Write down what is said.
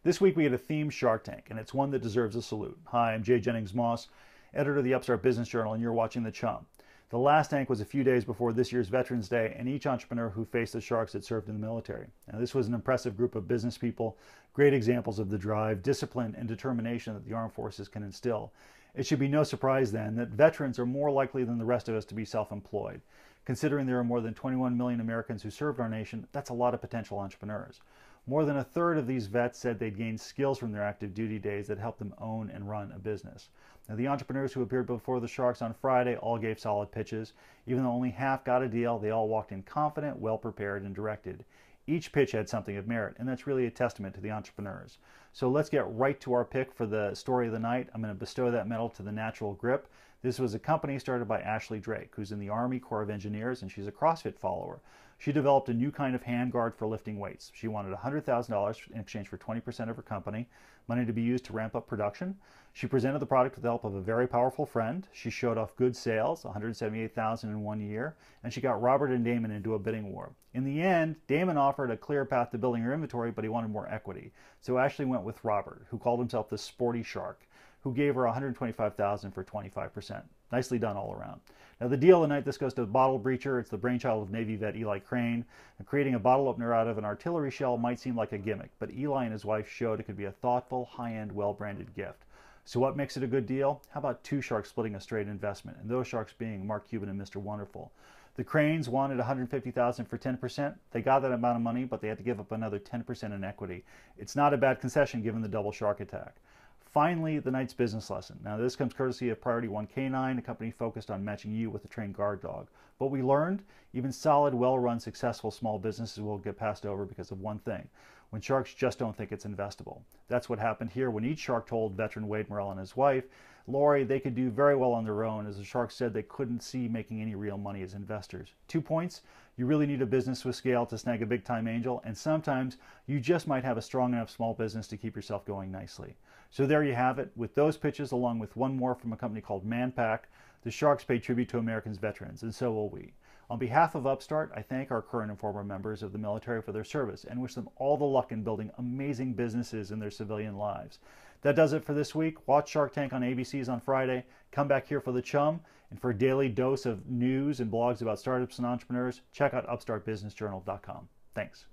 This week we get a themed Shark Tank, and it's one that deserves a salute. Hi, I'm Jennings Moss, editor of the Upstart Business Journal, and you're watching the Chum. The last tank was a few days before this year's Veterans Day, and each entrepreneur who faced the sharks had served in the military. Now, this was an impressive group of business people, great examples of the drive, discipline, and determination that the armed forces can instill. It should be no surprise then that veterans are more likely than the rest of us to be self-employed. Considering there are more than 21 million Americans who served our nation, that's a lot of potential entrepreneurs. More than a third of these vets said they'd gained skills from their active duty days that helped them own and run a business. Now, the entrepreneurs who appeared before the Sharks on Friday all gave solid pitches. Even though only half got a deal, they all walked in confident, well-prepared, and directed. Each pitch had something of merit, and that's really a testament to the entrepreneurs. So let's get right to our pick for the story of the night. I'm going to bestow that medal to the Natural Grip. This was a company started by Ashley Drake, who's in the Army Corps of Engineers, and she's a CrossFit follower. She developed a new kind of handguard for lifting weights. She wanted $100,000 in exchange for 20% of her company, money to be used to ramp up production. She presented the product with the help of a very powerful friend. She showed off good sales, $178,000 in 1 year, and she got Robert and Damon into a bidding war. In the end, Damon offered a clear path to building her inventory, but he wanted more equity. So Ashley went with Robert, who called himself the Sporty Shark, who gave her $125,000 for 25%. Nicely done all around. Now, the deal tonight, this goes to Bottle Breacher. It's the brainchild of Navy vet Eli Crane. And creating a bottle opener out of an artillery shell might seem like a gimmick, but Eli and his wife showed it could be a thoughtful, high-end, well-branded gift. So what makes it a good deal? How about two sharks splitting a straight investment, and those sharks being Mark Cuban and Mr. Wonderful? The Cranes wanted $150,000 for 10%. They got that amount of money, but they had to give up another 10% in equity. It's not a bad concession given the double shark attack. Finally, the night's business lesson. Now, this comes courtesy of Priority 1 Canine, a company focused on matching you with a trained guard dog. What we learned, even solid, well-run, successful small businesses will get passed over because of one thing: when sharks just don't think it's investable. That's what happened here when each shark told veteran Wade Morrell and his wife, Lori, they could do very well on their own, as the sharks said they couldn't see making any real money as investors. 2 points: you really need a business with scale to snag a big-time angel, and sometimes you just might have a strong enough small business to keep yourself going nicely. So there you have it. With those pitches, along with one more from a company called Manpack, the Sharks pay tribute to Americans' veterans, and so will we. On behalf of Upstart, I thank our current and former members of the military for their service and wish them all the luck in building amazing businesses in their civilian lives. That does it for this week. Watch Shark Tank on ABC's on Friday. Come back here for the Chum. And for a daily dose of news and blogs about startups and entrepreneurs, check out upstartbusinessjournal.com. Thanks.